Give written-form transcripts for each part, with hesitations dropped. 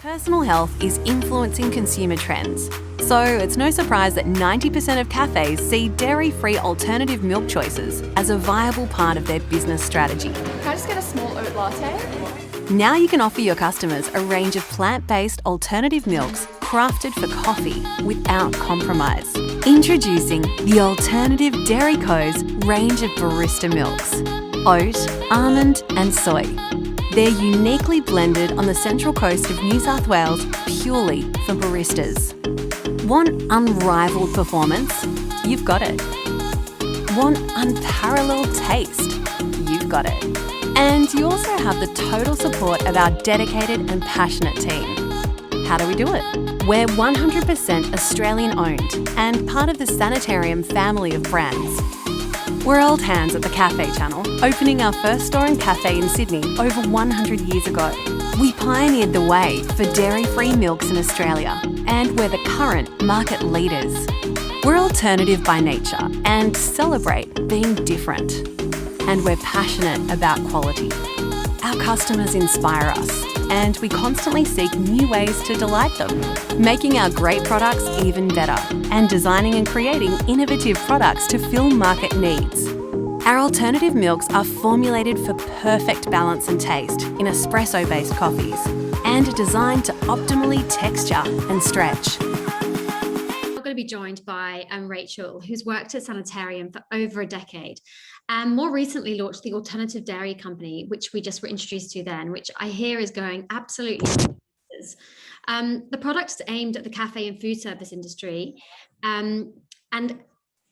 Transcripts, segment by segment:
Personal health is influencing consumer trends. So it's no surprise that 90% of cafes see dairy-free alternative milk choices as a viable part of their business strategy. Can I just get a small oat latte? Now you can offer your customers a range of plant-based alternative milks crafted for coffee without compromise. Introducing the Alternative Dairy Co.'s range of barista milks: oat, almond and soy. They're uniquely blended on the central coast of New South Wales purely for baristas. Want unrivaled performance? You've got it. Want unparalleled taste? You've got it. And you also have the total support of our dedicated and passionate team. How do we do it? We're 100% Australian owned and part of the Sanitarium family of brands. We're old hands at the Cafe Channel, opening our first store and cafe in Sydney over 100 years ago. We pioneered the way for dairy-free milks in Australia, and we're the current market leaders. We're alternative by nature and celebrate being different. And we're passionate about quality. Our customers inspire us, and we constantly seek new ways to delight them, making our great products even better and designing and creating innovative products to fill market needs. Our alternative milks are formulated for perfect balance and taste in espresso-based coffees and are designed to optimally texture and stretch. We're going to be joined by Rachel, who's worked at Sanitarium for over a decade and more recently launched the Alternative Dairy Company, which we just were introduced to then, which I hear is going absolutely the product's aimed at the cafe and food service industry. And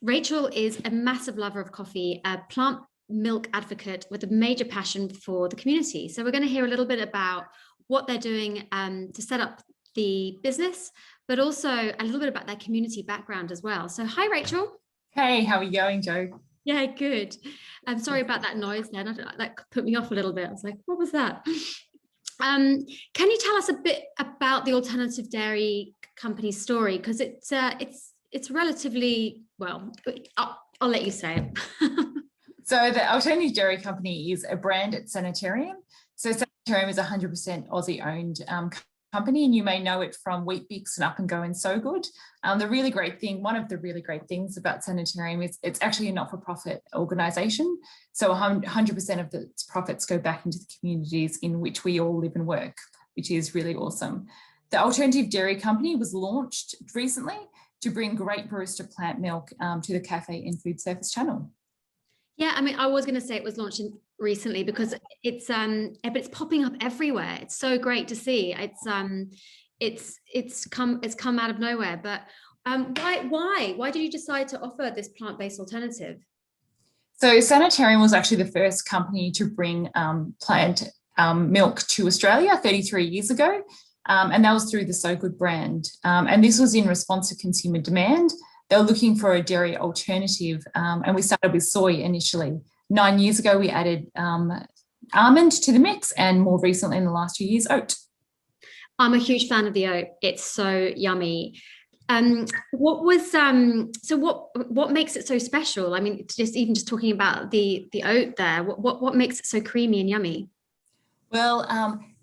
Rachel is a massive lover of coffee, a plant milk advocate with a major passion for the community. So we're going to hear a little bit about what they're doing to set up the business, but also a little bit about their community background as well. So hi, Rachel. Hey, how are you going, Jo? Yeah, good. I'm sorry about that noise then. That put me off a little bit. I was like, what was that? Can you tell us a bit about the Alternative Dairy Company story? Because it's relatively, well, I'll let you say it. So the Alternative Dairy Company is a brand at Sanitarium. So Sanitarium is 100% Aussie owned company, and you may know it from Weet-Bix and Up and Go and So Good. The really great thing, one of the really great things about Sanitarium is it's actually a not-for-profit organisation. So 100% of its profits go back into the communities in which we all live and work, which is really awesome. The Alternative Dairy Company was launched recently to bring great barista plant milk to the cafe and food service channel. Yeah, I mean, I was going to say it was launched recently because but it's popping up everywhere. It's so great to see. It's come out of nowhere. But why did you decide to offer this plant-based alternative? So Sanitarium was actually the first company to bring plant milk to Australia 33 years ago, and that was through the So Good brand. And this was in response to consumer demand. They were looking for a dairy alternative, and we started with soy initially. 9 years ago, we added almond to the mix, and more recently in the last 2 years, oat. I'm a huge fan of the oat. It's so yummy. What makes it so special? I mean, just talking about the oat there, what makes it so creamy and yummy? Well,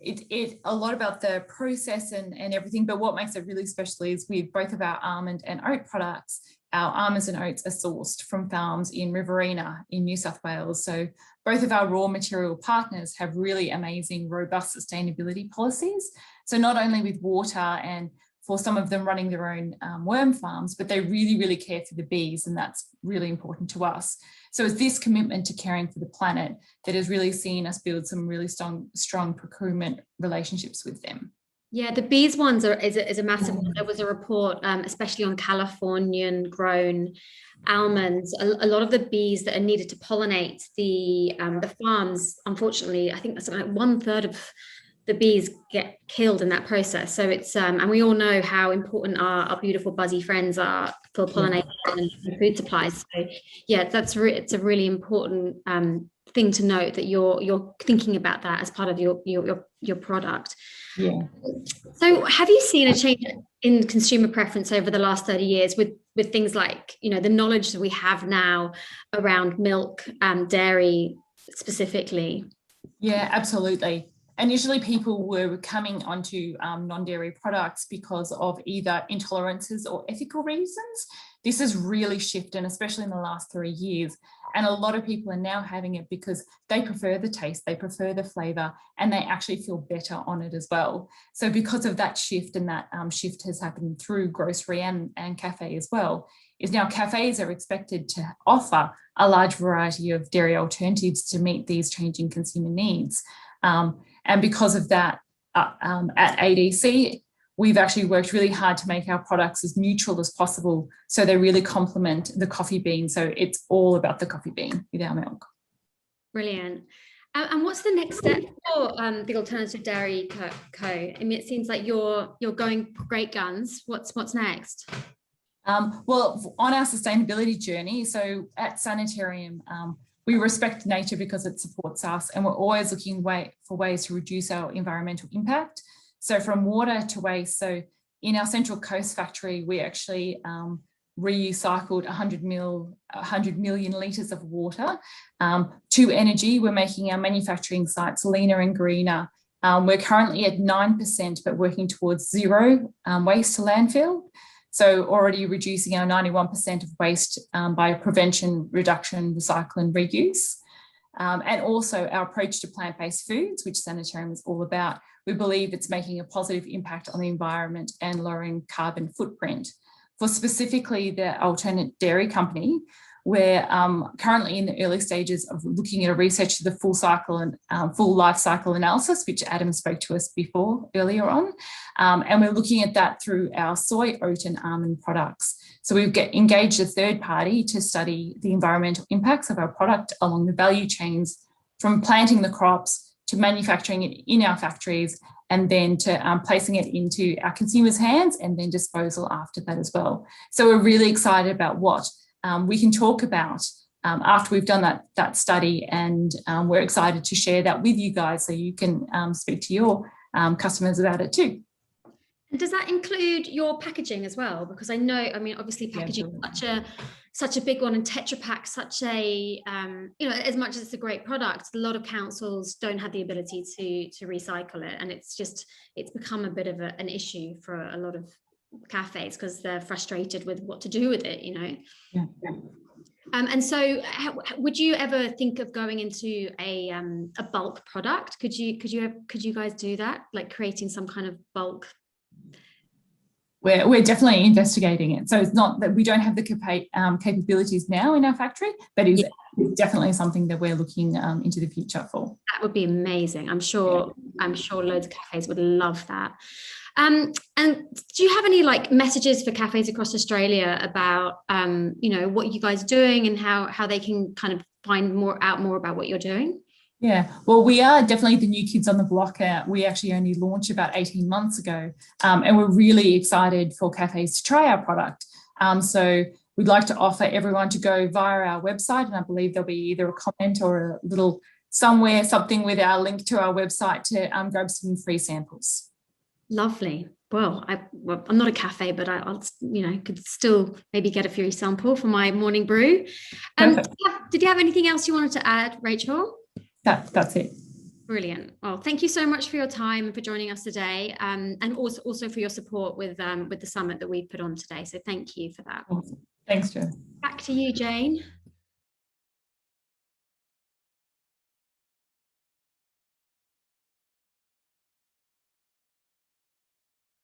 it a lot about the process and everything, but what makes it really special is with both of our almond and oat products, our almonds and oats are sourced from farms in Riverina in New South Wales. So both of our raw material partners have really amazing, robust sustainability policies. So not only with water and for some of them running their own worm farms, but they really, really care for the bees, and that's really important to us. So it's this commitment to caring for the planet that has really seen us build some really strong procurement relationships with them. Yeah, the bees ones is a massive one. There was a report, especially on Californian grown almonds. A lot of the bees that are needed to pollinate the farms, unfortunately, I think that's like 1/3 of the bees get killed in that process. So it's and we all know how important our beautiful buzzy friends are for pollination and food supplies. So yeah, it's a really important thing to note that you're thinking about that as part of your product. Yeah. So have you seen a change in consumer preference over the last 30 years with things like, you know, the knowledge that we have now around milk, dairy specifically? Yeah, absolutely. Initially, people were coming onto non-dairy products because of either intolerances or ethical reasons. This has really shifted, especially in the last 3 years. And a lot of people are now having it because they prefer the taste, they prefer the flavour, and they actually feel better on it as well. So because of that shift, and that shift has happened through grocery and cafe as well, is now cafes are expected to offer a large variety of dairy alternatives to meet these changing consumer needs. And because of that, at ADC, we've actually worked really hard to make our products as neutral as possible, so they really complement the coffee bean. So it's all about the coffee bean with our milk. Brilliant. And what's the next step for the Alternative Dairy Co? I mean, it seems like you're going great guns. What's next? Well, on our sustainability journey, so at Sanitarium, we respect nature because it supports us, and we're always looking for ways to reduce our environmental impact. So from water to waste, so in our Central Coast factory, we actually recycled 100 million litres of water. To energy, we're making our manufacturing sites leaner and greener. We're currently at 9%, but working towards zero waste to landfill. So already reducing our 91% of waste by prevention, reduction, recycle and reuse. And also our approach to plant-based foods, which Sanitarium is all about. We believe it's making a positive impact on the environment and lowering carbon footprint. For specifically the Alternate Dairy Company, we're currently in the early stages of looking at a research of the full cycle and full life cycle analysis, which Adam spoke to us before earlier on. And we're looking at that through our soy, oat and almond products. So we've engaged a third party to study the environmental impacts of our product along the value chains, from planting the crops to manufacturing it in our factories, and then to placing it into our consumers' hands, and then disposal after that as well. So we're really excited about what we can talk about after we've done that study, and we're excited to share that with you guys so you can speak to your customers about it too. And does that include your packaging as well? Because I know, I mean, obviously packaging is such a big one, and Tetra Pak such a, you know, as much as it's a great product, a lot of councils don't have the ability to recycle it. And it's become a bit of an issue for a lot of cafes because they're frustrated with what to do with it, you know. Yeah. And so would you ever think of going into a bulk product? Could you guys do that, like creating some kind of bulk? We're definitely investigating it. So it's not that we don't have the capabilities now in our factory, but it's definitely something that we're looking into the future for. That would be amazing. I'm sure loads of cafes would love that. And do you have any like messages for cafes across Australia about you know, what you guys are doing and how they can kind of find out more about what you're doing? Yeah, well, we are definitely the new kids on the block. We actually only launched about 18 months ago, and we're really excited for cafes to try our product. So we'd like to offer everyone to go via our website, and I believe there'll be either a comment or a little something with our link to our website to grab some free samples. Lovely. Well, I'm not a cafe, but I'll could still maybe get a free sample for my morning brew. Did you have anything else you wanted to add, Rachel? That's it. Brilliant. Well, thank you so much for your time and for joining us today, and also for your support with the summit that we put on today. So thank you for that. Awesome. Thanks, Jo. Back to you, Jane.